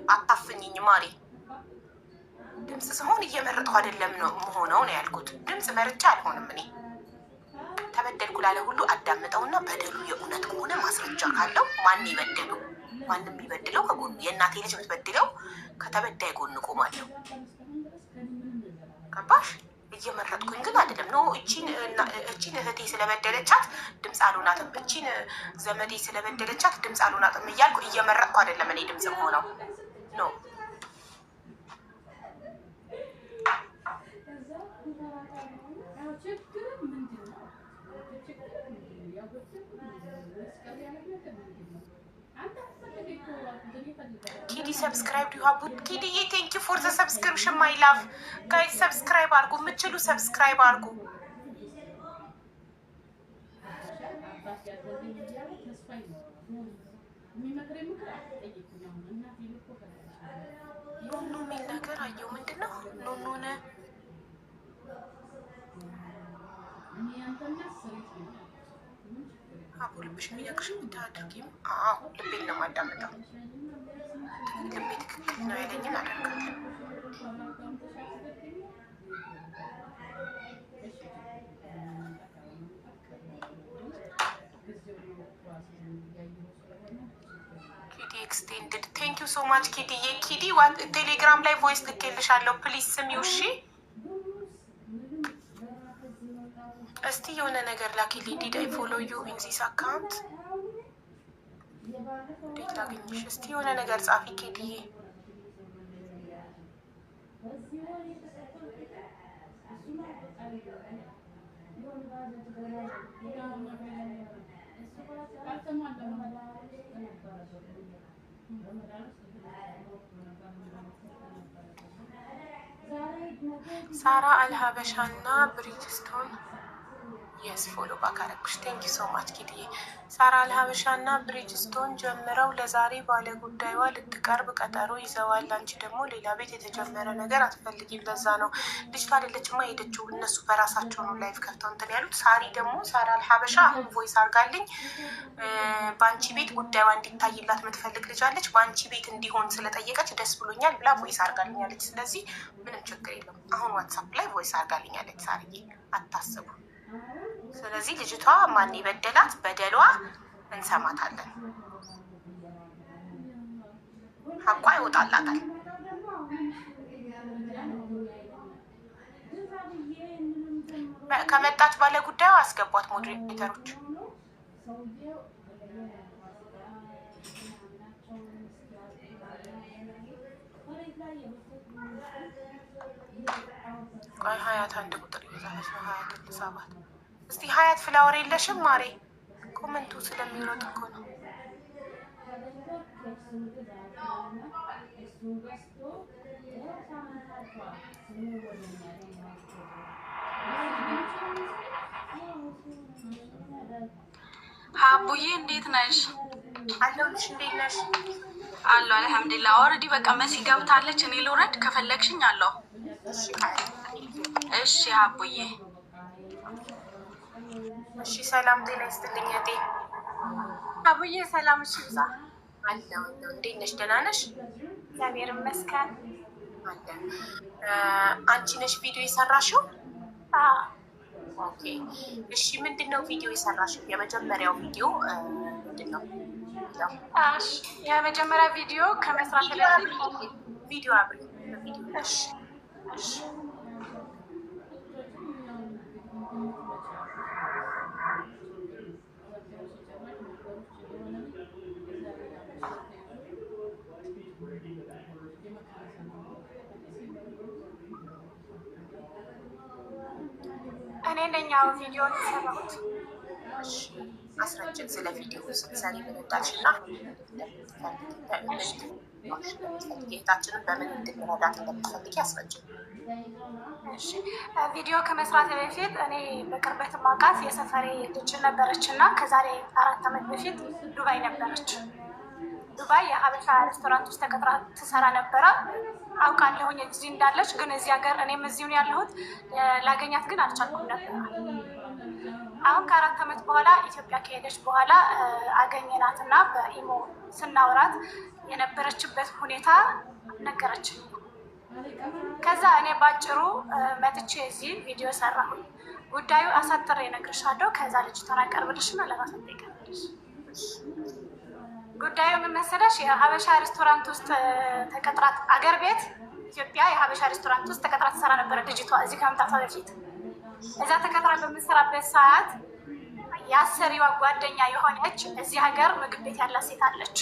አታፍኝኝ ማሪ። ድምፅ ስሆን እየመረጥኩ አይደለም ነው መሆነው ነው ያልኩት። ድምፅ መርጫ አልሆንም እኔ። ተበደልኩ ላለ ሁሉ አዳምጠውና በደሉ የእውነት ከሆነ ማስረጃ ካለው ማን ይበደለው? ማንም የሚበድለው ከጎኑ የእናቴ ልጅ የምትበድለው ከተበዳይ ጎን ቆማለሁ። ገባሽ? እየመረጥኩኝ ግን አይደለም ነው። እቺን እህቴ ስለበደለቻት ድምፅ አልሆናትም፣ እቺን ዘመዴ ስለበደለቻት ድምፅ አልሆናትም እያልኩ እየመረጥኩ አይደለም እኔ ድምፅ ሆነው ነው። ኪዲ ሰብስክራይብ ዩ ሀቡ ኪዲ ቴንክ ዩ ፎር ዘ ሰብስክሪፕሽን ማይ ላቭ ጋይስ። ሰብስክራይብ አድርጉ፣ የምትችሉ ሰብስክራይብ አድርጉ። ኖኖ የሚል ነገር አየሁ። ምንድን ነው ኖኖነ? አቡ ልብሽ የሚነግርሽ ምታድርጊም? አዎ ልቤን ነው የማዳመጠው። ልቤ ትክክል ነው ያለኝን አደርጋለሁ። ኪዲ ኤክስቴንድድ ቴንክ ዩ ሶ ማች ኪዲ። የኪዲ ቴሌግራም ላይ ቮይስ ልኬልሻለሁ። ፕሊዝ ስሚው እሺ። እስቲ የሆነ ነገር ላኪልኝ። ዲድ አይ ፎሎ ዩ ኢን ዚስ አካውንት? እንዴት ላገኝሽ? እስቲ የሆነ ነገር ጻፊ ኬድዬ። ሳራ አልሀበሻና ብሪጅስቶን የስ ፎሎ ባክ አረግኩሽ። ቴንክ ዩ ሶ ማች ኪድዬ። ሳራ አልሀበሻና ብሪጅስቶን ጀምረው ለዛሬ ባለ ጉዳዩዋ ልትቀርብ ቀጠሮ ይዘዋል። አንቺ ደግሞ ሌላ ቤት የተጀመረ ነገር አትፈልጊም። ለዛ ነው ልጅቷ አይደለችማ ሄደችው። እነሱ በራሳቸው ነው ላይፍ ከፍተው እንትን ያሉት። ሳሪ ደግሞ ሳራ አልሀበሻ አሁን ቮይስ አርጋልኝ በአንቺ ቤት ጉዳዩዋ እንዲታይላት የምትፈልግ ልጅ አለች። በአንቺ ቤት እንዲሆን ስለጠየቀች ደስ ብሎኛል ብላ ቮይስ አርጋልኛለች። ስለዚህ ምንም ችግር የለም። አሁን ዋትሳፕ ላይ ቮይስ አርጋልኛለች ሳርዬ፣ አታስቡ። ስለዚህ ልጅቷ ማን የበደላት በደሏ እንሰማታለን። ሀቋ ይወጣላታል። ከመጣች ባለ ጉዳዩ አስገቧት ሞዴሬተሮች። ቆይ ሀያት አንድ ቁጥር ይዛለች ነው። ሀያት ልሳባት እስቲ። ሀያት ፍላወር የለሽም ማሬ? ኮመንቱ ስለሚሮጥ እኮ ነው። ሀቡዬ እንዴት ነሽ? አለሁልሽ። እንዴት ነሽ? አለሁ አልሐምዱሊላህ። ኦልሬዲ በቃ መሲ ገብታለች። እኔ ልውረድ ከፈለግሽኝ አለሁ። እሺ ሀቡዬ። እሺ ሰላም ጤና ይስጥልኝ እቴ። ሀቡዬ ሰላም። እሺ ብዛ አለሁ። እንዴት ነሽ? ደህና ነሽ? እግዚአብሔር ይመስገን። አለን። አንቺ ነሽ ቪዲዮ የሰራሽው? ኦኬ እሺ። ምንድን ነው ቪዲዮ የሰራሽው? የመጀመሪያው ቪዲዮ ምንድን ነው? የመጀመሪያ ቪዲዮ ከመስራት ቪዲዮ አብሪ። እሺ እሺ። እኔ ነኝ ቪዲዮ የሰራሁት። አስረጅን ስለ ቪዲዮ ስትሰሪ ምን እንዳልሽ እና ጌታችንን በምን እንድንረዳት እንደምትፈልጊ አስረጅን። ቪዲዮ ከመስራት በፊት እኔ በቅርበት ማውቃት የሰፈሬ ልጅ ነበረች እና ከዛሬ 4 ዓመት በፊት ዱባይ ነበረች። ዱባይ የሀበሻ ሬስቶራንት ውስጥ ተቀጥራ ትሰራ ነበረ። አውቃለሁኝ እዚህ እንዳለች፣ ግን እዚህ ሀገር እኔም እዚሁ ያለሁት ላገኛት ግን አልቻልኩም ነበር። አሁን ከ4 ዓመት በኋላ ኢትዮጵያ ከሄደች በኋላ አገኘናትና በኢሞ ስናወራት የነበረችበት ሁኔታ ነገረችኝ። ከዛ እኔ ባጭሩ መጥቼ እዚህ ቪዲዮ ሰራሁኝ። ጉዳዩ አሳጥሬ እነግርሻለሁ። ከዛ ልጅቷን አቀርብልሽና ለራሷ ትጠይቃለሽ። ጉዳዩ ምን መሰለሽ? የሀበሻ ሬስቶራንት ውስጥ ተቀጥራት አገር ቤት ኢትዮጵያ የሀበሻ ሬስቶራንት ውስጥ ተቀጥራ ትሰራ ነበረ ልጅቷ እዚህ ከመምጣቷ በፊት። እዛ ተቀጥራ በምትሰራበት ሰዓት የአሰሪዋ ጓደኛ የሆነች እዚህ ሀገር ምግብ ቤት ያላት ሴት አለች።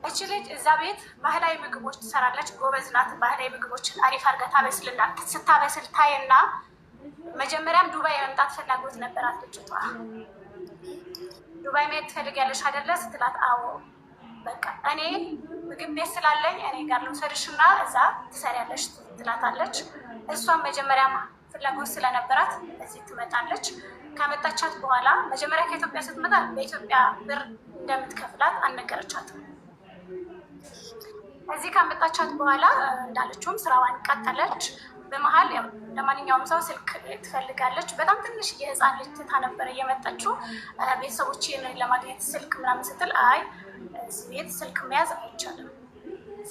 እች ልጅ እዛ ቤት ባህላዊ ምግቦች ትሰራለች። ጎበዝ ናት። ባህላዊ ምግቦችን አሪፍ አድርጋ ታበስልና ስታበስል ታይና መጀመሪያም ዱባይ የመምጣት ፍላጎት ነበራት ልጅቷ። ዱባይ መሄድ ትፈልጊያለሽ አይደለ ስትላት፣ አዎ በቃ እኔ ምግብ ቤት ስላለኝ እኔ ጋር ልውሰድሽና እዛ ትሰሪያለሽ ትላታለች። እሷም መጀመሪያም ፍላጎት ስለነበራት እዚህ ትመጣለች። ከመጣቻት በኋላ መጀመሪያ ከኢትዮጵያ ስትመጣ በኢትዮጵያ ብር እንደምትከፍላት አልነገረቻትም። እዚህ ካመጣቻት በኋላ እንዳለችውም ስራዋን ቀጠለች። በመሀል ለማንኛውም ሰው ስልክ ትፈልጋለች። በጣም ትንሽ የህፃን ልጅ ትታ ነበረ እየመጣችው ቤተሰቦችን ለማግኘት ስልክ ምናምን ስትል፣ አይ እዚህ ቤት ስልክ መያዝ አይቻልም፣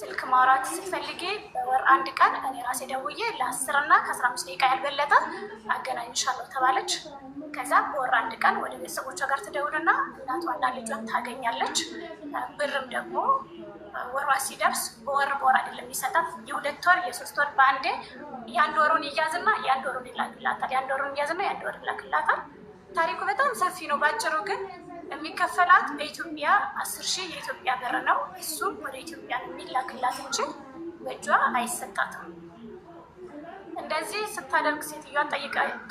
ስልክ ማውራት ስትፈልጊ በወር አንድ ቀን እኔ ራሴ ደውዬ ለ10 እና ከ15 ደቂቃ ያልበለጠ አገናኝሻለሁ ተባለች። ከዛ በወር አንድ ቀን ወደ ቤተሰቦቿ ጋር ትደውልና እናቷና ልጇን ታገኛለች። ብርም ደግሞ ወሯ ሲደርስ በወር አይደለም የሚሰጣት፣ የ2 ወር የ3 ወር በአንዴ የአንድ ወሩን ይያዝና የአንድ ወሩን ይላክላታል። የአንድ ወሩን ይያዝና የአንድ ወር ይላክላታል። ታሪኩ በጣም ሰፊ ነው። ባጭሩ ግን የሚከፈላት በኢትዮጵያ 10,000 የኢትዮጵያ ብር ነው። እሱም ወደ ኢትዮጵያ የሚላክላት እንጂ በእጇ አይሰጣትም። እንደዚህ ስታደርግ ሴትዮዋን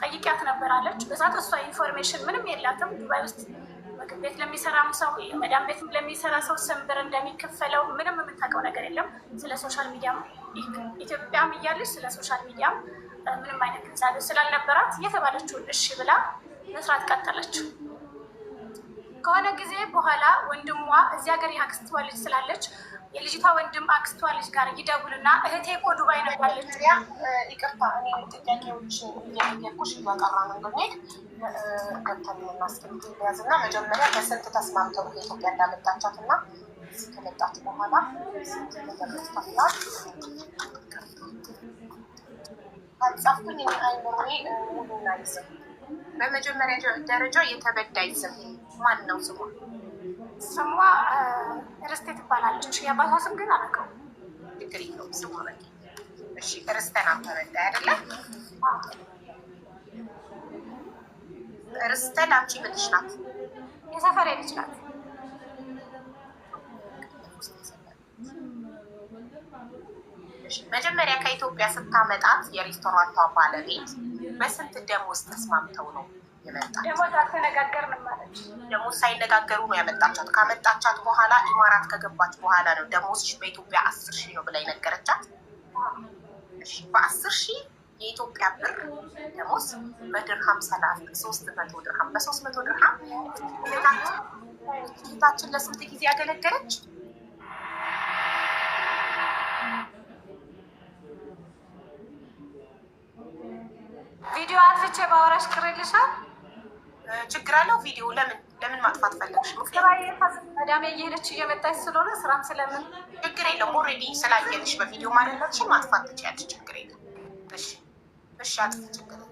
ጠይቂያት ነበራለች። በዛት እሷ ኢንፎርሜሽን ምንም የላትም። ዱባይ ውስጥ ምግብ ቤት ለሚሰራም ሰው የመዳም ቤት ለሚሰራ ሰው ስም ብር እንደሚከፈለው ምንም የምታውቀው ነገር የለም። ስለ ሶሻል ሚዲያም ኢትዮጵያም እያለች ስለ ሶሻል ሚዲያም ምንም አይነት ግንዛቤ ስላልነበራት የተባለችውን እሺ ብላ መስራት ቀጠለች። ከሆነ ጊዜ በኋላ ወንድሟ እዚህ ሀገር የአክስቷ ልጅ ስላለች የልጅቷ ወንድም አክስቷ ልጅ ጋር ይደውልና እህቴ እኮ ዱባይ ነው ያለች። ይቅርታ እኔ ጥያቄዎች እየጠየኩሽ እያቀራ ነው እንደሚሄድ ገብተን የምናስቀምጥ ያዝ እና መጀመሪያ በስንት ተስማምተው ኢትዮጵያ እንዳመጣቻት እና እዚህ ከመጣች በኋላ ስንት ተመለስታላት አልጻፍኩኝ። አይኖሬ ሙሉና ይስም በመጀመሪያ ደረጃ የተበዳይ ስም ማን ነው? ስሟ ስሟ ርስቴ ትባላለች። የአባቷ ስም ግን አላውቀውም። ችግር የለውም ስሟ በቂ። እሺ ርስተን ተበዳይ አይደለ? ርስተ ላንቺ ምንሽ ናት? የሰፈሬ ልጅ ናት። መጀመሪያ ከኢትዮጵያ ስታመጣት የሬስቶራንቷ ባለቤት በስንት ደሞዝ ተስማምተው ነው የመጣች? ደሞዝ አልተነጋገርንም ማለች። ደሞዝ ሳይነጋገሩ ነው ያመጣቻት። ካመጣቻት በኋላ ኢማራት ከገባች በኋላ ነው ደሞዝሽ በኢትዮጵያ 10,000 ነው ብላ የነገረቻት። በ10,000 የኢትዮጵያ ብር ደሞዝ በድርሃም 300 ድርሃም በ300 ድርሃም ጌታችን ለስንት ጊዜ ያገለገለች? ቪዲዮ አጥፍቼ ባወራሽ ቅር ይልሻል? ችግር አለው? ቪዲዮ ለምን ማጥፋት ፈለግሽ? መዳሜ እየሄደች እየመጣች ስለሆነ ስራም ስለምን ችግር የለም። ኦልሬዲ ስላየንሽ በቪዲዮ ማለትሽን ማጥፋት ትችያለሽ። ችግር የለም። እሺ አጥፍ፣ ችግር የለም።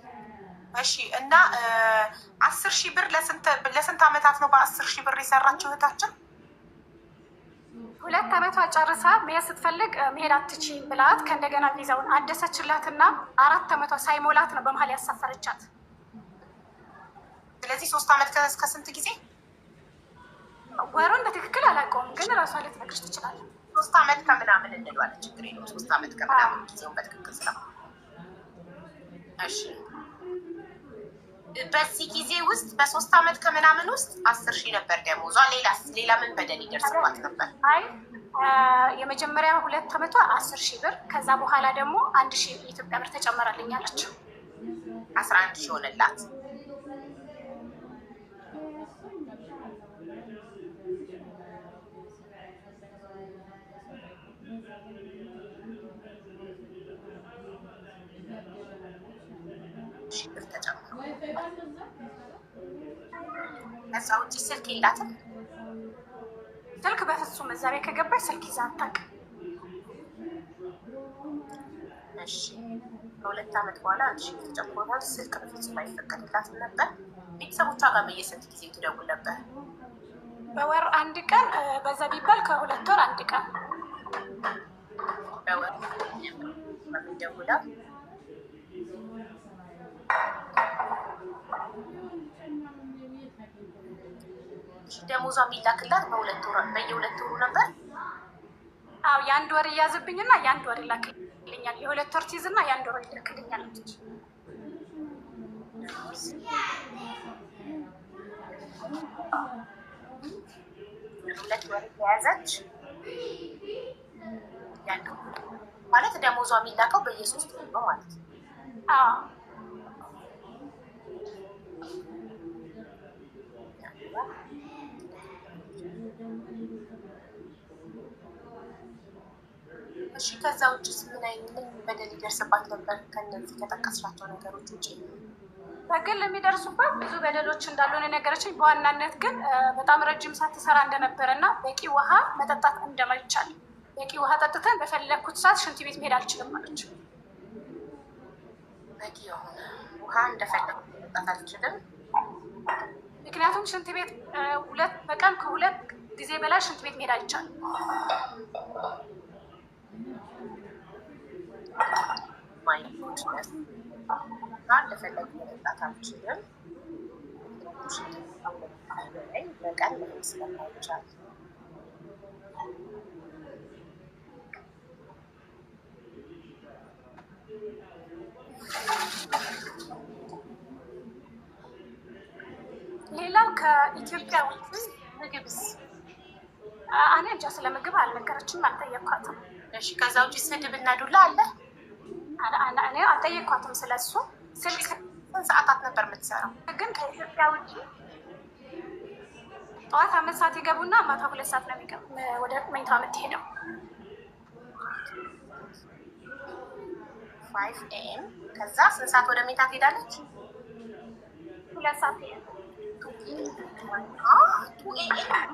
እሺ እና 10,000 ብር ለስንት ዓመታት ነው በ10,000 ብር የሰራችው እህታችን? 2 ዓመቷ ጨርሳ መሄድ ስትፈልግ መሄድ አትችይም ብላት ከእንደገና ቪዛውን አደሰችላትና 4 ዓመቷ ሳይሞላት ነው በመሀል ያሳፈረቻት። ስለዚህ 3 ዓመት ከስንት ጊዜ? ወሩን በትክክል አላውቀውም፣ ግን ራሷ ልትነግርሽ ትችላለች። 3 ዓመት ከምናምን እንለዋለን። ችግር የለውም። 3 ዓመት ከምናምን ጊዜውን በትክክል ስለ እሺ በዚህ ጊዜ ውስጥ በ3 ዓመት ከምናምን ውስጥ 10,000 ነበር ደሞዟ። ሌላ ምን በደል ይደርስባት ነበር? አይ የመጀመሪያ 2 ዓመቷ 10,000 ብር፣ ከዛ በኋላ ደግሞ 1,000 የኢትዮጵያ ብር ተጨመረልኝ አለች። 11,000 ሆነላት። ከዛ ውጭ ስልክ የላትም። ስልክ በፍጹም እዛ ቤት ከገባች ስልክ ይዛ አታውቅም። እሺ ከ2 ዓመት በኋላ አንድ ሺህ ተጨምሮታል። ስልክ በፍጹም አይፈቀድላትም ነበር። ቤተሰቦቿ ጋር በየስንት ጊዜ ትደውል ነበር? በወር 1 ቀን፣ በዛ ቢባል ከ2 ወር 1 ቀን በወር ደውላ። ደሞዟ የሚላክላት በየ2 ወሩ ነበር። አዎ የ1 ወር እያዝብኝና የ1 ወር ይላክልኛል። የ2 ወር ትይዝና የ1 ወር ይልክልኛል። የ2 ወር የያዘች ማለት ደሞዟ የሚላከው በየ3 ወሩ ነው ማለት ነው። አዎ እሺ ከዛ ውጭስ ምን በደል ይደርስባት ነበር? ከነዚህ ከጠቀስሻቸው ነገሮች ውጭ በግል የሚደርሱባት ብዙ በደሎች እንዳልሆነ ነገረችኝ። በዋናነት ግን በጣም ረጅም ሰዓት ትሰራ እንደነበረ እና በቂ ውሃ መጠጣት እንደማይቻል፣ በቂ ውሃ ጠጥተን በፈለግኩት ሰዓት ሽንት ቤት መሄድ አልችልም አለች። በቂ የሆነ ውሃ እንደፈለግኩ መጠጣት አልችልም፣ ምክንያቱም ሽንት ቤት በቀን ከ2 ጊዜ በላይ ሽንት ቤት መሄድ አይቻልም። እንደፈለግ መጠጣት አልችልም፣ በቀን መሄድ ስለማይቻል ሌላው ከኢትዮጵያ ውጭ ምግብስ? እኔ እንጃ ስለ ምግብ አልነገረችም፣ አልጠየኳትም። እሺ ከዛ ውጭ ስድብ እና ዱላ አለ? እኔ አልጠየኳትም ስለሱ። ስልክ ስንት ሰዓታት ነበር የምትሰራው? ግን ከኢትዮጵያ ውጭ ጠዋት 5 ሰዓት ይገቡና ማታ 2 ሰዓት ነው ወደ መኝታ የምትሄደው። 5 AM ከዛ ስንት ሰዓት ወደ መኝታ ትሄዳለች? 2 ሰዓት 2 AM።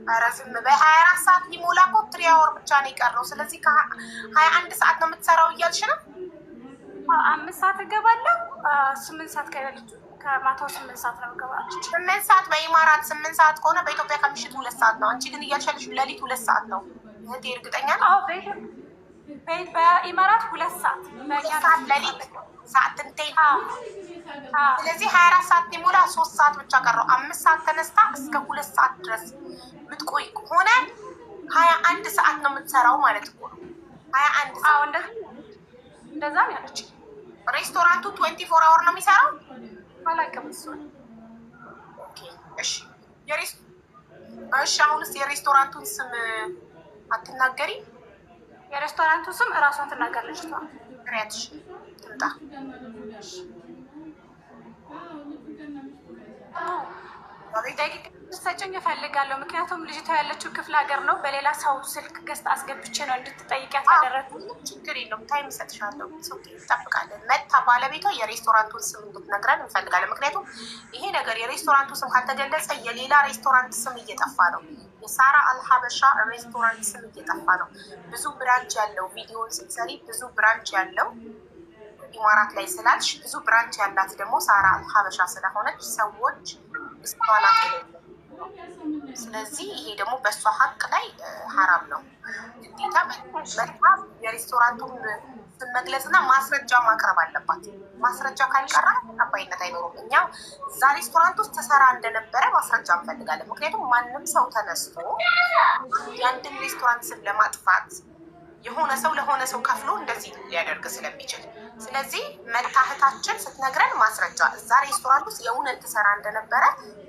ኧረ ዝም በይ። 24 ሰዓት ሊሞላ እኮ 3 አወር ብቻ ነው የቀረው። ስለዚህ ከ21 ሰዓት ነው የምትሰራው እያልሽ ነው? 5 ሰዓት እገባለሁ፣ 8 ሰዓት ከማታው 8 ሰዓት ነው እገባለች። 8 ሰዓት በኢማራት 8 ሰዓት ከሆነ በኢትዮጵያ ከምሽቱ 2 ሰዓት ነው። አንቺ ግን እያልሽ ያለሽ ሌሊት 2 ሰዓት ነው። እህቴ እርግጠኛ ነው? በኢማራት 2 ሰዓት ሌሊት ሰዓት ትንቴ። ስለዚህ 24 ሰዓት ሊሞላ 3 ሰዓት ብቻ ቀረው። 5 ሰዓት ተነስታ እስከ 2 ሰዓት ድረስ ምትቆይ ከሆነ 21 ሰዓት ነው የምትሰራው ማለት እኮ ነው። 21 ሰዓት እንደዛ ነው ያለች። ሬስቶራንቱ 24 አወር ነው የሚሰራው? አላውቅም እሱ። ኦኬ እሺ። አሁንስ የሬስቶራንቱን ስም አትናገሪ? የሬስቶራንቱ ስም እራሷን ትናገራለች። ትሪያትሽ ትምጣ። ሰጭኝ እፈልጋለሁ። ምክንያቱም ልጅቷ ያለችው ክፍለ ሀገር ነው። በሌላ ሰው ስልክ ገዝታ አስገብቼ ነው እንድትጠይቂያት ያደረግኩት። ችግር የለውም፣ ታይም እሰጥሻለሁ። እንጠብቃለን። መታ ባለቤቷ የሬስቶራንቱን ስም እንድትነግረን እንፈልጋለን። ምክንያቱም ይሄ ነገር የሬስቶራንቱ ስም ካልተገለጸ የሌላ ሬስቶራንት ስም እየጠፋ ነው። የሳራ አልሀበሻ ሬስቶራንት ስም እየጠፋ ነው። ብዙ ብራንች ያለው ቪዲዮን ስትሰሪ ብዙ ብራንች ያለው ኢማራት ላይ ስላልሽ ብዙ ብራንች ያላት ደግሞ ሳራ አልሀበሻ ስለሆነች ሰዎች እስቷናት። ስለዚህ ይሄ ደግሞ በእሷ ሀቅ ላይ ሀራም ነው። ግዴታ በጣም የሬስቶራንቱን ስም መግለጽና ማስረጃ ማቅረብ አለባት። ማስረጃ ካልቀራ ተቀባይነት አይኖሩም። እኛ እዛ ሬስቶራንት ውስጥ ተሰራ እንደነበረ ማስረጃ እንፈልጋለን። ምክንያቱም ማንም ሰው ተነስቶ የአንድን ሬስቶራንት ስም ለማጥፋት የሆነ ሰው ለሆነ ሰው ከፍሎ እንደዚህ ሊያደርግ ስለሚችል፣ ስለዚህ መታህታችን ስትነግረን ማስረጃ እዛ ሬስቶራንት ውስጥ የእውነት ትሰራ እንደነበረ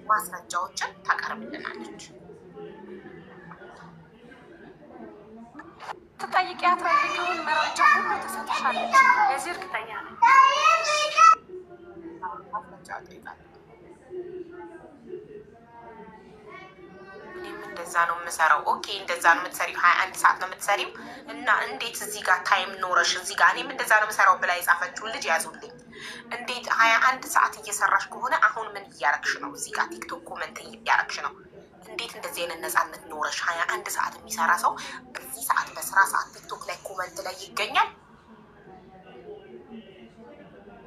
ማስረጃዎችን ታቀርብልናለች። ትጠይቂያት ፈልገውን መረጃ ሁሉ ተሰጥሻለች። የዚህ እርግጠኛ ነኝ። እኔም እንደዛ ነው የምሰራው። ኦኬ እንደዛ ነው የምትሰሪው፣ 21 ሰዓት ነው የምትሰሪው እና እንዴት እዚህ ጋር ታይም ኖረሽ እዚህ ጋር እኔም እንደዛ ነው የምሰራው ብላ የጻፈችውን ልጅ ያዙልኝ። እንዴት 21 ሰዓት እየሰራሽ ከሆነ አሁን ምን እያረግሽ ነው? እዚህ ጋር ቲክቶክ ኮመንት እያረግሽ ነው። እንዴት እንደዚህ አይነት ነፃነት ኖረሽ 21 ሰዓት የሚሰራ ሰው በዚህ ሰዓት በስራ ሰዓት ቲክቶክ ላይ ኮመንት ላይ ይገኛል?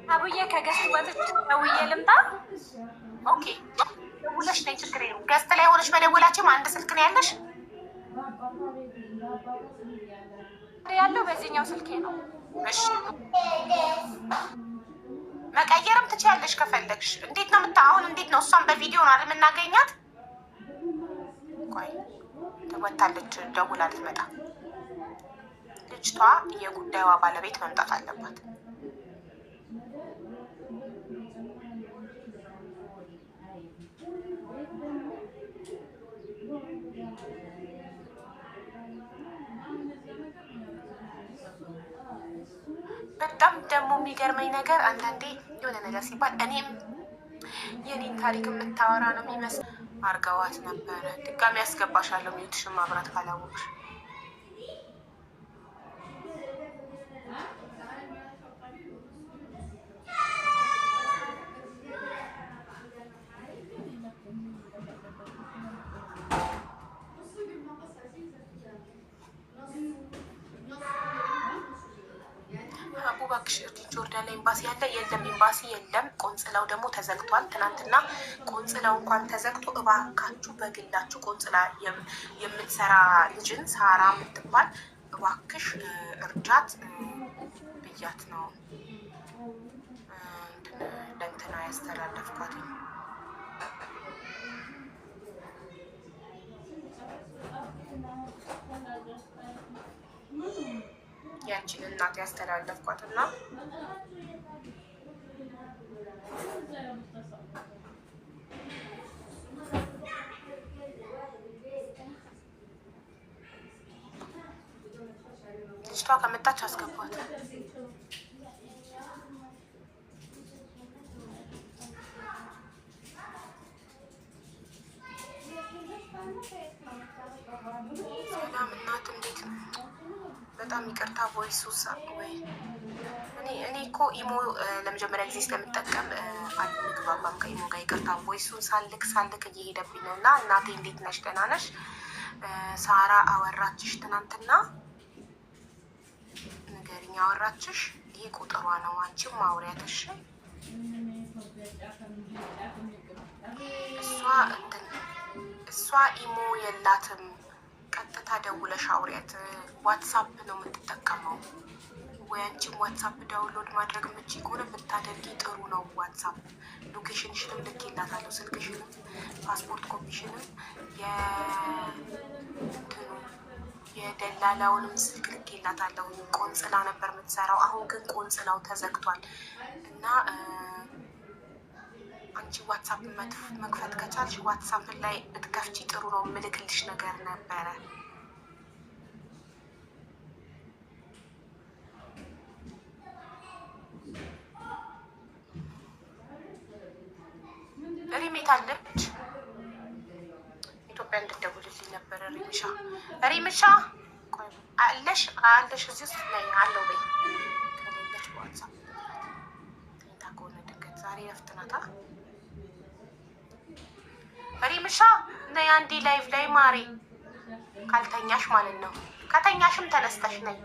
አቡዬ ከገስት ወጥቼ ደውዬ ልምጣ? ኦኬ ደውለሽ ነይ፣ ችግር የለውም። ገስት ላይ ሆነሽ መደወላችም አንድ ስልክ ነው ያለሽ? ያለው በዚህኛው ስልኬ ነው። እሺ መቀየርም ትችያለሽ ከፈለግሽ። እንዴት ነው አሁን እንዴት ነው? እሷን በቪዲዮ ነው አይደል የምናገኛት? ቆይ ወታለች፣ ደውላ ልትመጣ። ልጅቷ የጉዳዩዋ ባለቤት መምጣት አለባት። በጣም ደግሞ የሚገርመኝ ነገር አንዳንዴ የሆነ ነገር ሲባል እኔም የኔን ታሪክ የምታወራ ነው የሚመስል አርገዋት ነበረ። ድጋሚ ያስገባሻለሁ ሚዩትሽን ማብራት ካላወቅሽ። እባክሽ ጆርዳን ላይ ኤምባሲ ያለ የለም፣ ኤምባሲ የለም። ቆንጽላው ደግሞ ተዘግቷል። ትናንትና ቆንጽላው እንኳን ተዘግቶ እባካችሁ በግላችሁ ቆንጽላ የምትሰራ ልጅን ሳራ የምትባል እባክሽ እርጃት ብያት ነው ለእንትና ያስተላለፍኳት። ያችን እናት ያስተላለፍኳት እና ልጅቷ ከመጣች አስገቧት። ሰላም እናት፣ እንዴት ነው? በጣም ይቅርታ ቮይሱ ወይ እኔ እኮ ኢሞ ለመጀመሪያ ጊዜ ስለምጠቀም አንግባባም ከኢሞ ጋር። ይቅርታ ቮይሱን ሳልክ እየሄደብኝ ነው። እና እናቴ እንዴት ነሽ? ደህና ነሽ? ሳራ አወራችሽ ትናንትና? ንገሪኝ፣ አወራችሽ? ይሄ ቁጥሯ ነው፣ አንቺም ማውሪያትሽ። እሷ ኢሞ የላትም፣ ቀጥታ ደውለሽ አውሪያት። ዋትሳፕ ነው የምትጠቀመው። ወይ አንቺም ዋትሳፕ ዳውንሎድ ማድረግ የምትችይ ከሆነ ብታደርጊ ጥሩ ነው። ዋትሳፕ ሎኬሽንሽንም ልኬላታለሁ፣ ስልክሽንም፣ ፓስፖርት ኮፒሽንም፣ የደላላውንም ስልክ ልኬላታለሁ። ቆንጽላ ነበር የምትሰራው፣ አሁን ግን ቆንጽላው ተዘግቷል እና አንቺ ዋትሳፕ መክፈት ከቻልሽ ዋትሳፕን ላይ ብትከፍቺ ጥሩ ነው። ምልክልሽ ነገር ነበረ። ሪሜት አለች ኢትዮጵያ እንድትደውልልኝ ነበረ። ሪምሻ አለሽ እዚህ ውስጥ ላይ አለው በይ። ከሌለች በዋትሳፕ ተኝታ ከሆነ ድንገት ዛሬ እረፍት ናታ። ሪምሻ ነይ አንዴ ላይቭ ላይ ማሬ፣ ካልተኛሽ ማለት ነው። ከተኛሽም ተነስተሽ ነይ።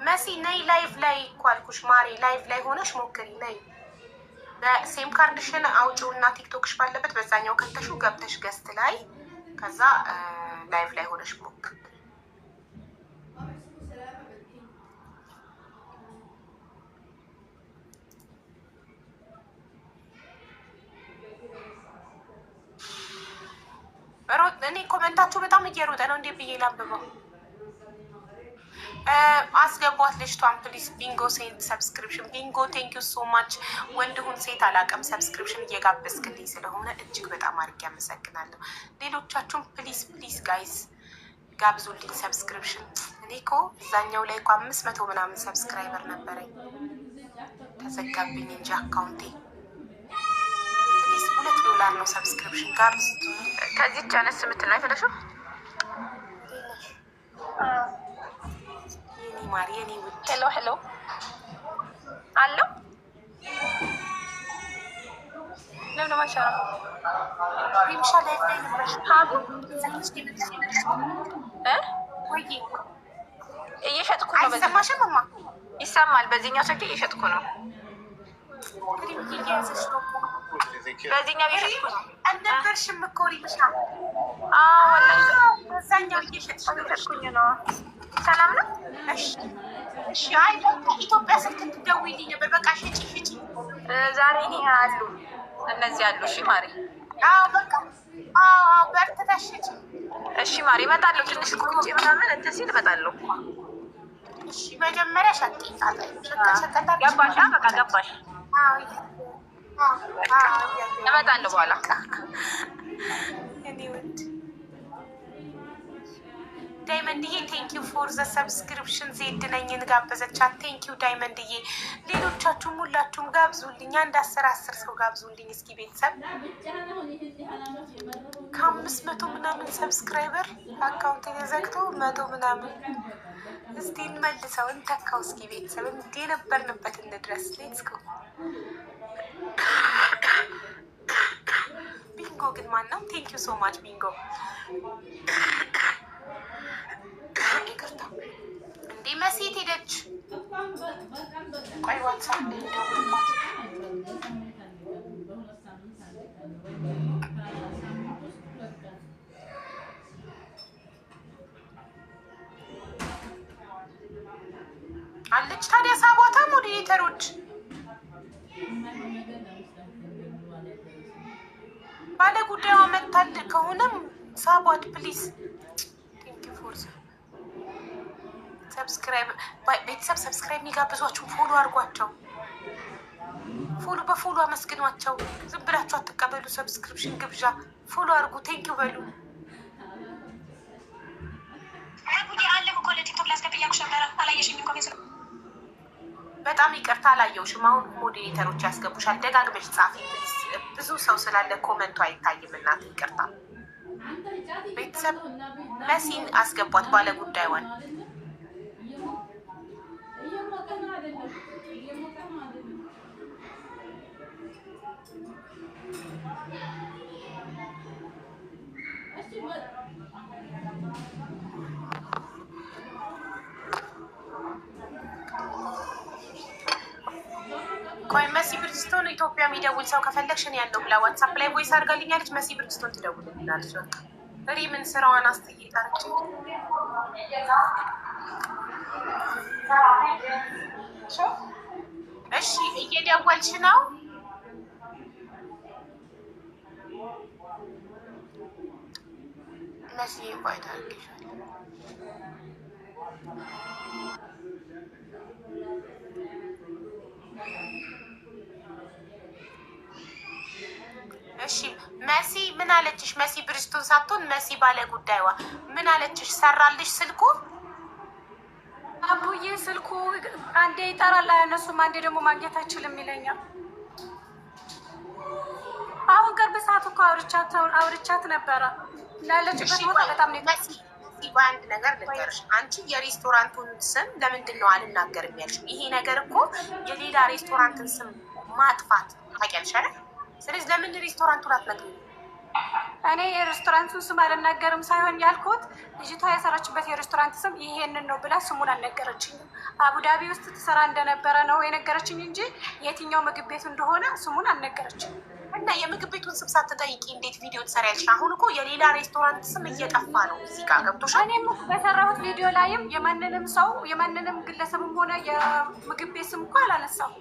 መሲ ነይ ላይቭ ላይ እኮ አልኩሽ ማሬ። ላይቭ ላይ ሆነሽ ሞክሪ ነይ። በሴም ካርድሽን አውጪው እና ቲክቶክሽ ባለበት በዛኛው ከተሹ ገብተሽ ገስት ላይ ከዛ ላይቭ ላይ ሆነሽ ሞክሪ። እኔ ኮመንታችሁ በጣም እየሮጠ ነው። እንዴ ብዬ ላንብበው? አስገቧት ልጅቷን ፕሊስ። ቢንጎ ሴት ሰብስክሪፕሽን። ቢንጎ ቴንክ ዩ ሶ ማች። ወንድሁን ሴት አላውቅም፣ ሰብስክሪፕሽን እየጋበዝክልኝ ስለሆነ እጅግ በጣም አድርጌ አመሰግናለሁ። ሌሎቻችሁም ፕሊስ ጋይስ ጋብዙልኝ ሰብስክሪፕሽን። እኔ እኮ እዛኛው ላይ እኮ 500 ምናምን ሰብስክራይበር ነበረኝ፣ ተዘጋብኝ እንጂ አካውንቴ $10 ነው ሰብስክሪፕሽን ጋብዝ። ከዚህ ጫነስ የምትል ነው የፈለግሽው? የኔ ማር የኔ ውድ ሄሎ ሄሎ አለው ለምን ማሻራ ሪምሻ ላይ ነበር ሀቡ ወይ እየሸጥኩ ነው። አይሰማሽም? እማ ይሰማል። በዚህኛው ስልክ እየሸጥኩ ነው። በዚህኛው እየሸጥኩ ነው። አልነበርሽም እኮ ሪምሻ? በዛኛው እየሸጥኩኝ ነው። ሰላም ነው? እሺ። አይ ኢትዮጵያ ስልክ ትደውይልኝ ነበር። በቃ ሽጪ ሽጪ። ዛሬ ይሄ አሉ እነዚህ አሉ። እሺ ማሪ። አዎ በቃ በርትተሽ ሽጪ። እሺ ማሪ፣ እመጣለሁ። ትንሽ ቁጭ ምናምን እንትን ሲል እመጣለሁ። እሺ መጀመሪያ ገባሽ? በቃ ገባሽ? እመጣለሁ በኋላ። እኔ ውድ ዳይመንድዬ ቴንኪዩ ፎር ዘ ሰብስክሪፕሽን። ዜድ ነኝን ጋበዘቻት። ቴንኪዩ ዳይመንድዬ። ሌሎቻችሁም ሁላችሁም ጋብዙልኝ። አንድ 10 ሰው ጋብዙልኝ እስኪ ቤተሰብ። ከ500 ምናምን ሰብስክራይበር አካውንት ተዘግቶ 100 ምናምን። እስቲ እንመልሰው እንተካው እስኪ ቤተሰብ። እንደ የነበርንበት እንድረስ። ሌትስ ጎ። ቢንጎ ግን ማን ነው? ቴንኪዩ ሶ ማች ቢንጎ። ይቅርታ እንዴ መሴት ሄደች። ቆይ ዋትሳፕ ላይ ደውልላት። አለች ታዲያ ሳቧታ ሞዴሬተሮች ባለ ጉዳዩ መታል ከሆነም ሳቧት ፕሊዝ። ቴንኪዩ ፎር ሰብስክራይብ ቤተሰብ። ሰብስክራይብ የሚጋብዟችሁ ፎሎ አድርጓቸው። ፎሎ በፎሎ አመስግኗቸው። ዝም ብላችሁ አትቀበሉ። ሰብስክሪፕሽን ግብዣ ፎሎ አድርጉ። ቴንኪው በሉ። በጣም ይቅርታ አላየውሽም። አሁን ሞዴሬተሮች ያስገቡሻል። ደጋግመሽ ጻፊ ብዙ ሰው ስላለ ኮመንቱ አይታይም። እናት ይቅርታ። ቤተሰብ መሲን አስገቧት ባለ ጉዳይዋን። ቆይ መሲ ብርጅስቶን ኢትዮጵያ የሚደውል ሰው ከፈለግሽን ያለው ብላ ዋትሳፕ ላይ ቮይስ አድርጋልኛለች። መሲ ብርጅስቶን ትደውልልናለች። ሪምን ስራዋን አስተይጣለች። እሺ እየደወልሽ ነው? መሲ ኢንቫይት አድርጌሻለሁ። እሺ መሲ ምን አለችሽ? መሲ ብርጅስቶን ሳትሆን መሲ ባለ ጉዳይዋ ምን አለችሽ? ሰራልሽ ስልኩ? አቡዬ ስልኩ አንዴ ይጠራል አያነሱም፣ አንዴ ደግሞ ማግኘት አይችልም ይለኛል። አሁን ቅርብ ሰዓት እኮ አውርቻት ነበረ ላለችበት ቦታ በጣም መሲ አንድ ነገር ልንገርሽ። አንቺ የሬስቶራንቱን ስም ለምንድን ነው አልናገርም ያልሽው? ይሄ ነገር እኮ የሌላ ሬስቶራንትን ስም ማጥፋት ታውቂያለሽ አይደል? ስለዚህ ለምን ሬስቶራንቱን አትነግሪኝም? እኔ የሬስቶራንቱን ስም አልናገርም ሳይሆን ያልኩት ልጅቷ የሰራችበት የሬስቶራንት ስም ይሄንን ነው ብላ ስሙን አልነገረችኝም። አቡዳቢ ውስጥ ትሰራ እንደነበረ ነው የነገረችኝ እንጂ የትኛው ምግብ ቤት እንደሆነ ስሙን አልነገረችኝም። እና የምግብ ቤቱን ስም ሳትጠይቂ እንዴት ቪዲዮ ትሰሪያለሽ? አሁን እኮ የሌላ ሬስቶራንት ስም እየጠፋ ነው እዚህ ጋር ገብቶሻል? እኔም በሰራሁት ቪዲዮ ላይም የማንንም ሰው የማንንም ግለሰብም ሆነ የምግብ ቤት ስም እኮ አላነሳው።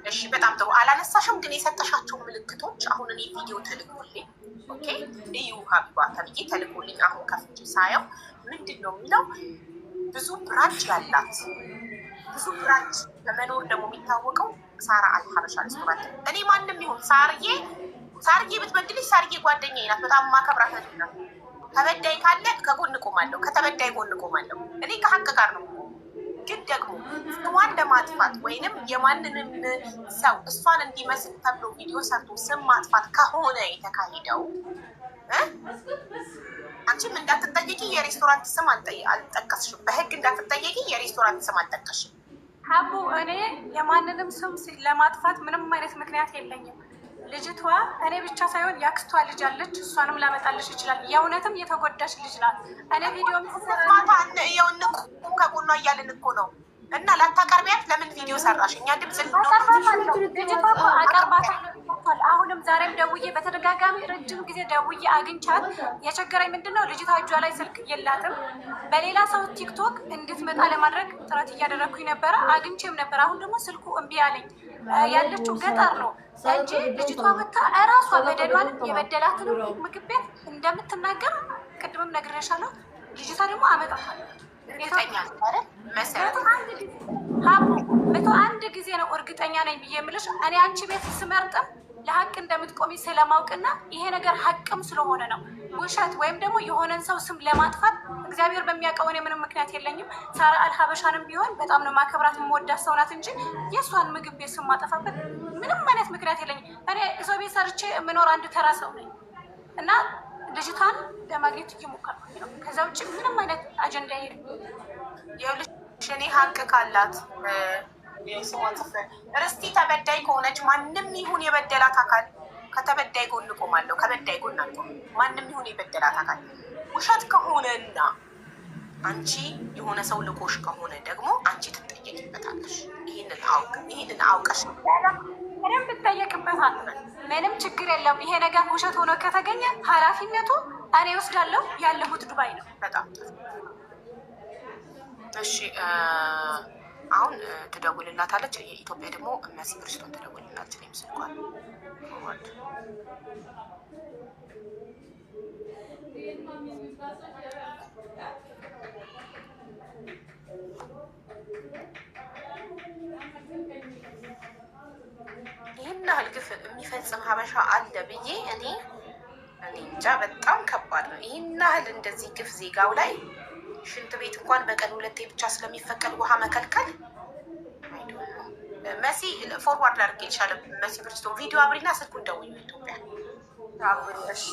እሺ በጣም ጥሩ አላነሳሽም፣ ግን የሰጠሻቸው ምልክቶች አሁን እኔ ቪዲዮ ተልኮልኝ ኦኬ እዩ ሀቢባ ተብዬ ተልኮልኝ አሁን ከፍቼ ሳየው ምንድን ነው የሚለው ብዙ ብራንች ያላት ብዙ ብራንች በመኖር ደግሞ የሚታወቀው ሳራ አልሀበሻ ሬስቶራንት። እኔ ማንም ይሁን ሳርዬ ብትበድልሽ ሳርዬ ጓደኛዬ ናት፣ በጣም ማከብራት ናት። ተበዳይ ካለ ከጎን ቆማለሁ፣ ከተበዳይ ጎን ቆማለሁ። እኔ ከሀቅ ጋር ነው ግን ደግሞ ስሟን ለማጥፋት ወይንም የማንንም ሰው እሷን እንዲመስል ተብሎ ቪዲዮ ሰርቶ ስም ማጥፋት ከሆነ የተካሄደው አንቺም እንዳትጠየቂ የሬስቶራንት ስም አልጠቀስሽም። በህግ እንዳትጠየቂ የሬስቶራንት ስም አልጠቀስሽም። ሀቡ እኔ የማንንም ስም ለማጥፋት ምንም አይነት ምክንያት የለኝም። ልጅቷ እኔ ብቻ ሳይሆን ያክስቷ ልጅ አለች፣ እሷንም ላመጣልሽ ይችላል። የእውነትም የተጎዳች ልጅ ናት። እኔ ቪዲዮ የውን ከጎኗ እያልን እኮ ነው። እና ላታቀርቢያት ለምን ቪዲዮ ሰራሽ? እኛ ድምፅ አቀርባታል። አሁንም ዛሬም ደውዬ በተደጋጋሚ ረጅም ጊዜ ደውዬ አግኝቻት የቸገረኝ ምንድን ነው ልጅቷ እጇ ላይ ስልክ የላትም። በሌላ ሰው ቲክቶክ እንድትመጣ ለማድረግ ጥረት እያደረግኩኝ ነበረ፣ አግኝቼም ነበር። አሁን ደግሞ ስልኩ እምቢ አለኝ። ያለችው ገጠር ነው እንጂ ልጅቷ መታ እራሷ በደሏን የበደላትን ምግብ ቤት እንደምትናገር ቅድምም ነግሬሻለሁ። ልጅቷ ደግሞ አመጣታለሁ መቶ አንድ ጊዜ ነው እርግጠኛ ነኝ ብዬ የምልሽ። እኔ አንቺ ቤት ስመርጥም ለሀቅ እንደምትቆሚ ስለማውቅና ይሄ ነገር ሀቅም ስለሆነ ነው። ውሸት ወይም ደግሞ የሆነን ሰው ስም ለማጥፋት እግዚአብሔር በሚያውቀው እኔ ምንም ምክንያት የለኝም። ሳራ አልሀበሻንም ቢሆን በጣም ነው ማከብራት፣ የምወዳት ሰው ናት እንጂ የእሷን ምግብ ቤት ስም ማጠፋበት ምንም አይነት ምክንያት የለኝም። እኔ ሰው ቤት ሰርቼ የምኖር አንድ ተራ ሰው ነኝ እና ልጅቷን ለማግኘት እየሞከርኩኝ ነው። ከዛ ውጭ ምንም አይነት አጀንዳ ይኸውልሽ እኔ ሀቅ ካላት ርስቲ ተበዳይ ከሆነች ማንም ይሁን የበደላት አካል ከተበዳይ ጎን እቆማለሁ፣ ከበዳይ ጎን አልቆምም። ማንም ይሁን የበደላት አካል ውሸት ከሆነና አንቺ የሆነ ሰው ልኮሽ ከሆነ ደግሞ አንቺ ትጠየቂበታለሽ። ይህንን አውቀሽ ምንም ብትጠየቅበታል ምንም ችግር የለም። ይሄ ነገር ውሸት ሆኖ ከተገኘ ኃላፊነቱ እኔ ወስዳለሁ። ያለሁት ዱባይ ነው። በጣም እሺ። አሁን ትደውልላታለች። የኢትዮጵያ ደግሞ መሲ ብሪጅስቶን ትደውልላች። እኔም ስልኳን ይህን ያህል ግፍ የሚፈጽም ሀበሻ አለ ብዬ እኔ እንጃ። በጣም ከባድ ነው። ይህን ያህል እንደዚህ ግፍ ዜጋው ላይ ሽንት ቤት እንኳን በቀን 2 ብቻ ስለሚፈቀድ ውሃ መከልከል። መሲ ፎርዋርድ አድርጌ ይቻለ መሲ ብሪጅስቶን ቪዲዮ አብሪና ስልኩን ደውዪ ኢትዮጵያ አብሪሽ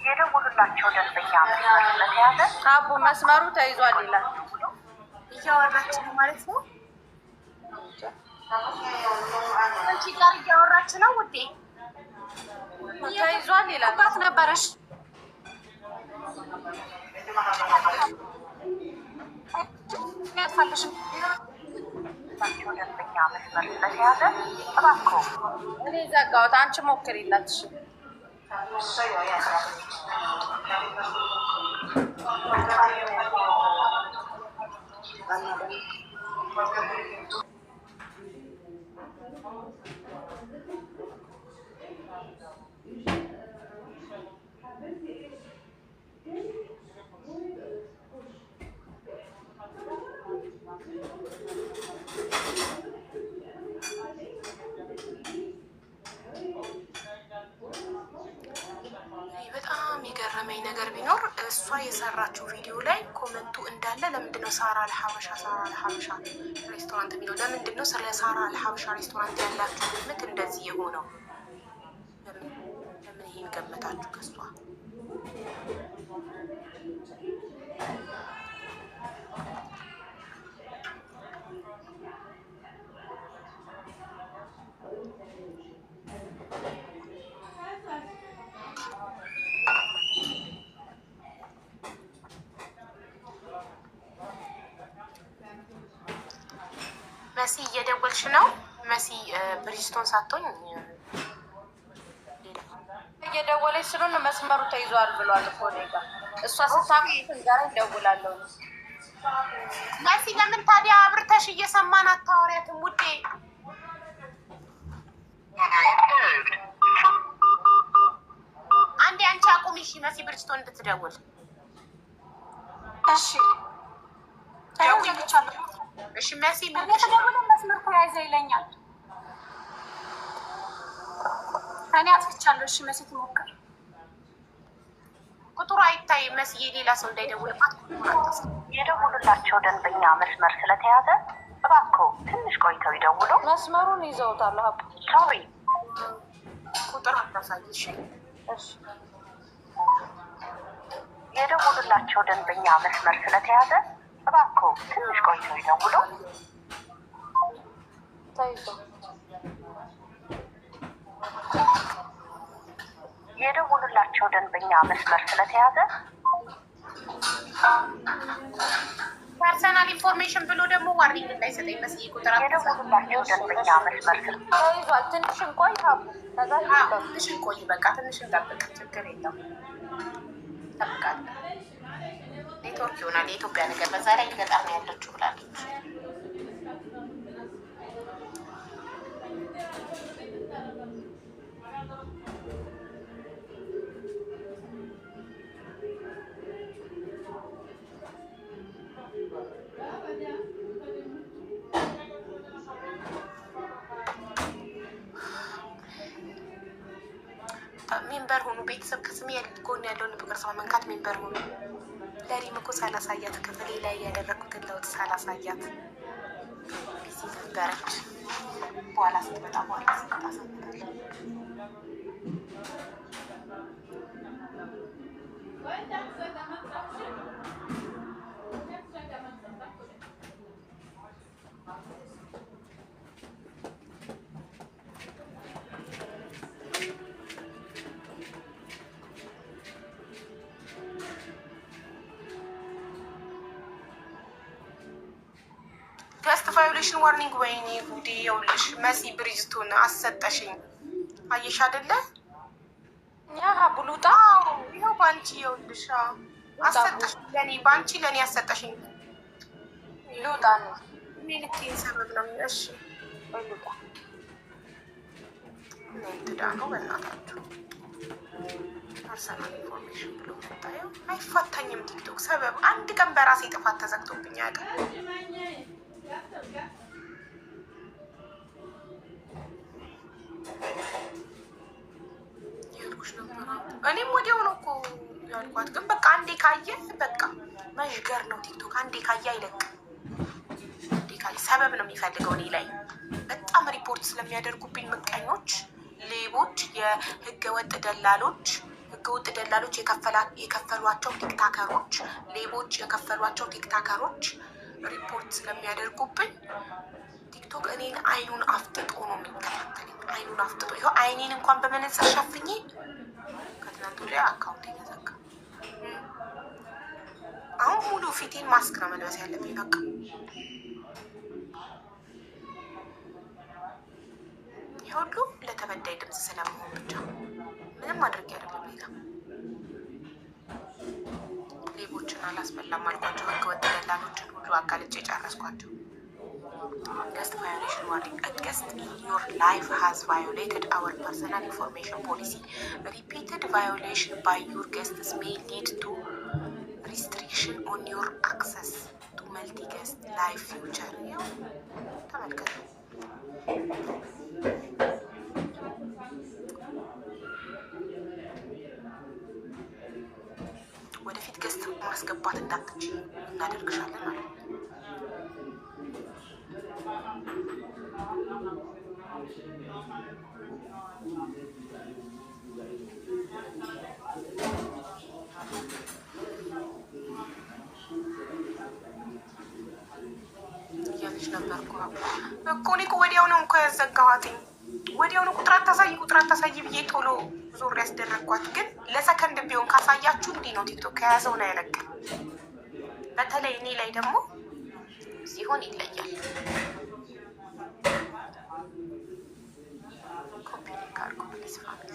የደወሉላቸው ደንበኛ መስመር ስለተያዘ አቡ መስመሩ ተይዟል ይላል። እያወራች ነው ማለት ነው። አንቺ ጋር እያወራች ነው ውዴ። ተይዟል ይላል። ባት ነበረሽ ያፋለሽ ደንበኛ መስመር ስለተያዘ እባክዎ እኔ ዘጋሁት። አንቺ ሞክሪላት። የሰራችው ቪዲዮ ላይ ኮመንቱ እንዳለ ለምንድነው ሳራ አልሐበሻ ሬስቶራንት የሚለው? ለምንድነው ስለ ሳራ አልሐበሻ ሬስቶራንት ያላችሁ ግምት እንደዚህ የሆነው? ለምን ይሄን ገመታችሁ ከሷ? መሲ እየደወልሽ ነው? መሲ ብሪጅስቶን ሳትሆኝ እየደወለች ስለሆነ መስመሩ ተይዟል ብሏል እኮ እኔ ጋር። እሷ ስታውቅ ጋር እደውላለሁ። መሲ ለምን ታዲያ አብርተሽ እየሰማን አታወሪያትም ውዴ? አንዴ አንቺ አቁሚ እሺ። መሲ ብሪጅስቶን እንድትደውል እሺ። ደውዬልሻለሁ። እሺ መሲ ተደውሎ መስመር ተያይዘ ይለኛል። እኔ አጥፍቻለሁ። እሺ መሲ ትሞክር። ቁጥሩ አይታይም መሲ፣ ሌላ ሰው እንዳይደውልባት። የደውሉላቸው ደንበኛ መስመር ስለተያዘ እባክዎ ትንሽ ቆይተው ይደውሉ። መስመሩን ይዘውታል። ሀቡ ሶሪ ቁጥር አታሳይሽ። እሺ የደውሉላቸው ደንበኛ መስመር ስለተያዘ እባክዎ ትንሽ ቆይተው ይደውሉ። ተይዞ የደውሉላቸው ደንበኛ መስመር ስለተያዘ ፐርሰናል ኢንፎርሜሽን ብሎ ደግሞ ዋርኒንግ እንዳይሰጠኝ መስዬ ቁጥር የደውሉላቸው ደንበኛ መስመር ተይዟል። ትንሽ እንቆይ ሀቡ። ትንሽ እንቆይ፣ በቃ ትንሽ እንጠብቅ። ችግር የለም እንጠብቃለን። ኔትወርክ ይሆናል የኢትዮጵያ ነገር። በዛ ላይ ገጠር ነው ያለችው ብላለች። ሜምበር ሆኑ ቤተሰብ። ከስሜ ጎን ያለውን ፍቅር ሰው መንካት ሜምበር ሆኑ። ለሪም እኮ ሳላሳያት ክፍሌ ላይ ያደረግኩትን ለውጥ ሳላሳያት ቢዚ ነበረች። በኋላ ስትመጣ ሳመታለሁ። ገስት ቫዮሌሽን ዋርኒንግ። ወይኔ ጉዴ! ይኸውልሽ መሲ ብሪጅስቶን አሰጠሽኝ። አየሽ አይደለ? ያ ብሉጣ ይኸው ባንቺ ይኸውልሽ አሰጠሽ። ለኔ ባንቺ ለኔ አሰጠሽኝ። ሉጣ ነው ሚልክቴን ሰበብ ነው። እሺ ሉጣ ትዳ ነው በእናታችሁ። ፐርሰናል ኢንፎርሜሽን ብሎ መጣየው አይፋታኝም። ቲክቶክ ሰበብ አንድ ቀን በራሴ ጥፋት ተዘግቶብኝ ያውቃል። ያልኩሽ ነበር። እኔም ወዲያው ነው እኮ ያልኳት፣ ግን በቃ አንዴ ካየ በቃ መዥገር ነው ቲክቶክ። አንዴ ካየ አይለቅም። አንዴ ካየ ሰበብ ነው የሚፈልገው እኔ ላይ። በጣም ሪፖርት ስለሚያደርጉብኝ ምቀኞች፣ ሌቦች፣ የህገወጥ ደላሎች የከፈሏቸው ቲክታከሮች፣ ሌቦች የከፈሏቸው ቲክታከሮች ሪፖርት ስለሚያደርጉብኝ ቲክቶክ እኔን አይኑን አፍጥጦ ነው የሚከታተለኝ። አይኑን አፍጥጦ ይኸው አይኔን እንኳን በመነጽር ሸፍኜ ከትናንት ወዲያ አካውንት የተዘጋ። አሁን ሙሉ ፊቴን ማስክ ነው መልበስ ያለብኝ። በቃ ይህ ሁሉ ለተበዳይ ድምፅ ስለመሆን ብቻ ምንም አድርጌ አይደለም። ሌላ ሌቦችን አላስበላም አልኳቸው። ህገወጥ ደላሎችን ሁሉ አጋልጬ ጨረስኳቸው። Guest violation warning. A guest in your life has violated our personal information policy. Repeated violation by your guests may lead to restriction on your access to multi-guest live future. ተመልከቱ። ወደፊት ገስት እናደርግሻለን ማለት ነው። እያለች ነበር እኮ እኔ ወዲያው ነው እንኳ ያዘጋኋትኝ። ወዲያው ነው ቁጥር አታሳይ ብዬ ቶሎ ዞር ያስደረግኳት። ግን ለሰከንድ ቢሆን ካሳያችሁ እንዲህ ነው ቲክቶክ ከያዘውን አይለቅም። በተለይ እኔ ላይ ደግሞ ሲሆን ይለያል። ኮፒሊንግ አድርጎ ፕሊዝ ፋሚሊ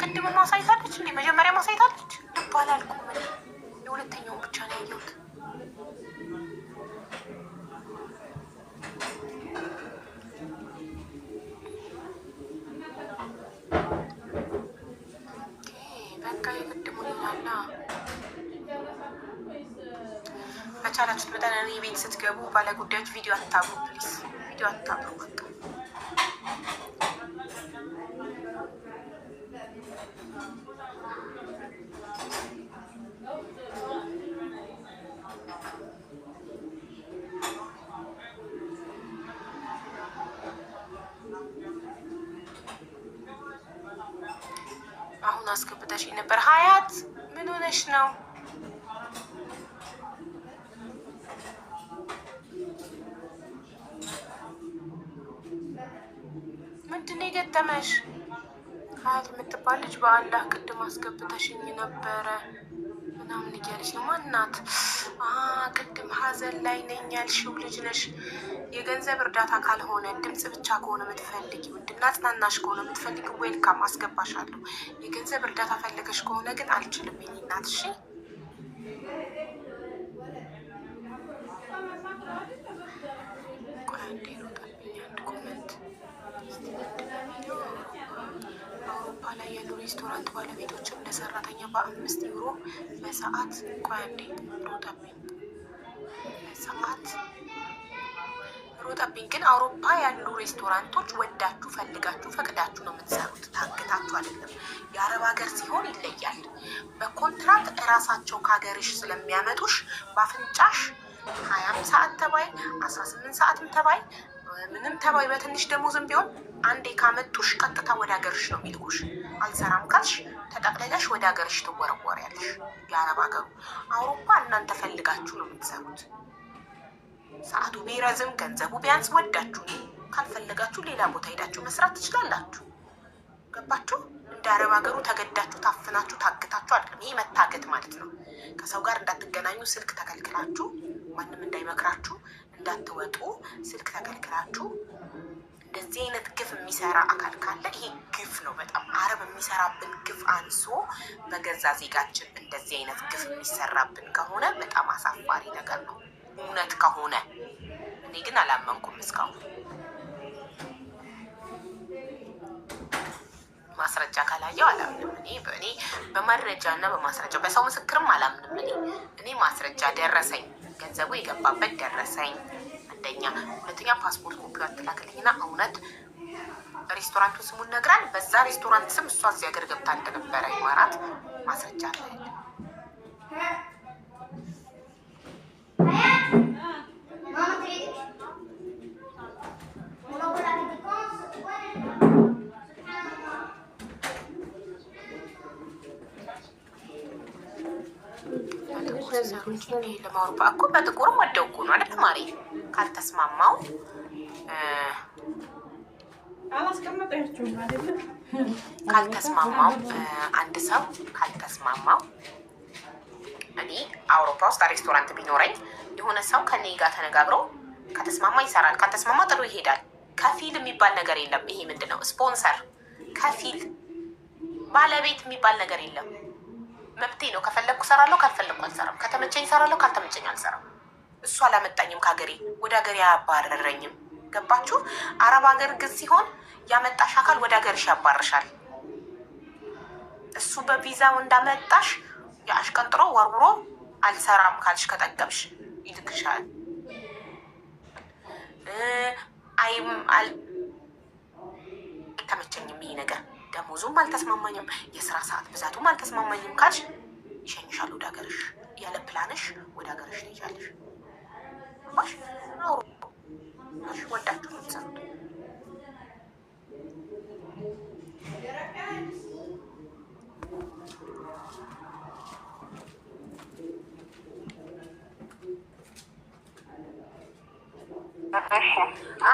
ቅድም ማሳይታለች እንዴ? መጀመሪያ ማሳይታለች ልብ አላልኩም። የሁለተኛውን ብቻ ነው ያየሁት። በቃ የቅድሙን ይላላ። በቻላችሁት መጠን እኔ ቤት ስትገቡ ባለጉዳዮች ቪዲዮ አታብሩ ፕሊዝ፣ ቪዲዮ አታብሩ በቃ። አሁን አስገብተሽ ነበር ሀያት፣ ምን ሆነሽ ነው? ምንድን ነው የገጠመሽ? ሀያት የምትባል ልጅ በአላህ ቅድም አስገብተሽኝ ነበረ ምናምን እያለች ነው። ማናት? ቅድም ሀዘን ላይ ነኝ ያልሽው ልጅ ነሽ። የገንዘብ እርዳታ ካልሆነ ድምፅ ብቻ ከሆነ የምትፈልጊው እንድናጽናናሽ ከሆነ የምትፈልጊው ዌልካም አስገባሻለሁ። የገንዘብ እርዳታ ፈለገሽ ከሆነ ግን አልችልም። የእኔ እናት እሺ። ቆይ አንዴ ሮጠብኝ አንድ ኮመንት። አውሮፓ ላይ ያሉ ሬስቶራንት ባለቤቶችን ለሰራተኛ በ5 ዩሮ በሰዓት። ቆይ አንዴ ሮጠብኝ በሰዓት ሮጠብኝ። ግን አውሮፓ ያሉ ሬስቶራንቶች ወዳችሁ ፈልጋችሁ ፈቅዳችሁ ነው የምትሰሩት፣ ታግታችሁ አይደለም። የአረብ ሀገር ሲሆን ይለያል። በኮንትራት እራሳቸው ከሀገርሽ ስለሚያመጡሽ በአፍንጫሽ 20 ሰዓት ተባይ 18 ሰዓትም ተባይ ምንም ተባይ በትንሽ ደሞዝም ቢሆን አንዴ ካመጡሽ ቀጥታ ወደ ሀገርሽ ነው የሚልኩሽ። አልሰራም ካልሽ ተጠቅለለሽ ወደ ሀገርሽ ትወረወሪያለሽ። የአረብ ሀገሩ አውሮፓ እናንተ ፈልጋችሁ ነው የምትሰሩት። ሰዓቱ ቢረዝም ገንዘቡ ቢያንስ ወዳችሁ፣ ካልፈለጋችሁ ሌላ ቦታ ሄዳችሁ መስራት ትችላላችሁ። ገባችሁ? እንደ አረብ ሀገሩ ተገዳችሁ ታፍናችሁ ታግታችሁ አይደለም። ይሄ መታገት ማለት ነው። ከሰው ጋር እንዳትገናኙ ስልክ ተከልክላችሁ፣ ማንም እንዳይመክራችሁ እንዳትወጡ ስልክ ተከልክላችሁ። እንደዚህ አይነት ግፍ የሚሰራ አካል ካለ ይሄ ግፍ ነው በጣም። አረብ የሚሰራብን ግፍ አንሶ በገዛ ዜጋችን እንደዚህ አይነት ግፍ የሚሰራብን ከሆነ በጣም አሳፋሪ ነገር ነው። እውነት ከሆነ እኔ ግን አላመንኩም እስካሁን። ማስረጃ ካላየው አላምንም። እኔ በመረጃ እና በማስረጃ በሰው ምስክርም አላምንም። እኔ ማስረጃ ደረሰኝ፣ ገንዘቡ የገባበት ደረሰኝ አንደኛ፣ ሁለተኛ ፓስፖርት ኮፒ አትላክልኝና እውነት ሬስቶራንቱ ስሙን ነግራን በዛ ሬስቶራንት ስም እሷ እዚህ ሀገር ገብታ እንደነበረ ይወራት ማስረጃ አለ። ለማውሮፓ እኮ በጥቁርም ወደው እኮ ነው አይደል ማሪ? ካልተስማማው አንድ ሰው ካልተስማማው፣ እኔ አውሮፓ ውስጥ ሬስቶራንት ቢኖረኝ የሆነ ሰው ከኔ ጋር ተነጋግሮ ከተስማማ ይሰራል፣ ካልተስማማ ጥሩ ይሄዳል። ከፊል የሚባል ነገር የለም። ይሄ ምንድን ነው? ስፖንሰር፣ ከፊል ባለቤት የሚባል ነገር የለም። መብቴ ነው። ከፈለግኩ ሰራለሁ፣ ካልፈለግኩ አልሰራም። ከተመቸኝ ሰራለሁ፣ ካልተመቸኝ አልሰራም። እሱ አላመጣኝም ከሀገሬ፣ ወደ ሀገሬ አያባረረኝም። ገባችሁ? አረብ ሀገር ግን ሲሆን ያመጣሽ አካል ወደ ሀገርሽ ያባርሻል። እሱ በቪዛው እንዳመጣሽ የአሽቀንጥሮ ወርውሮ አልሰራም ካልሽ ከጠገብሽ ይልክሻል። አልተመቸኝም፣ ይሄ ነገር ደሞዙም አልተስማማኝም፣ የስራ ሰዓት ብዛቱም አልተስማማኝም ካልሽ ይሸኝሻል ወደ ሀገርሽ። ያለ ፕላንሽ ወደ ሀገርሽ ትሄጃለሽ። ወዳችሁ ነው የምትሰሩት።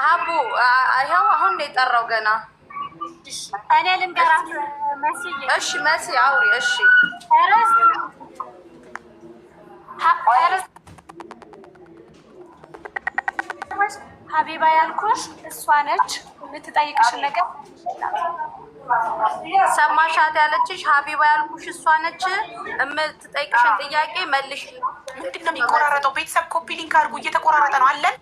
አቡ ይኸው አሁን ነው የጠራው ገና። እኔ ልንገራት መስዬ። እሺ መሲ አውሪ። እሺ ሀቢባ ያልኩሽ እሷ ነች። የምትጠይቅሽን ነገር ሰማሻት? ያለችሽ ሀቢባ ያልኩሽ እሷ ነች። የምትጠይቅሽን ጥያቄ መልሽ። ምንድን ነው የሚቆራረጠው? ቤተሰብ ኮፒ ሊንክ አድርጉ። እየተቆራረጠ ነው አለን።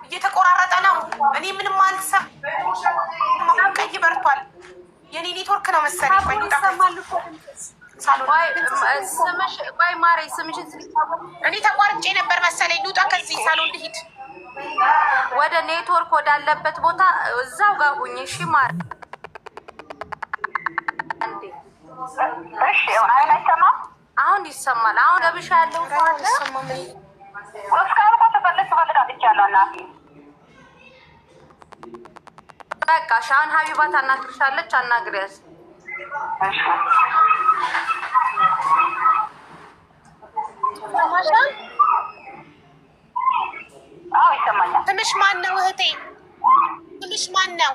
እየተቆራረጠ ነው። እኔ ምንም አልሰማም። ቀይ በርቷል። የኔ ኔትወርክ ነው መሰለኝ። ስምሽ ቆይ ማሬ ስምሽን እኔ ተቋርጬ ነበር መሰለኝ። ልውጣ ከዚህ ሳሎን ልሂድ። ወደ ኔትወርክ ወዳለበት ቦታ እዛው ጋር ሁኝ። እሺ ማሬ። እሺ አይሰማም? አሁን ይሰማል። አሁን ገብሻ ያለው በቃ አሁን ሀቢባ ታናግርሻለች። አናግሪያት። አዎ ይሰማኛል። ትንሽ ማን ነው እህቴ? ትንሽ ማን ነው?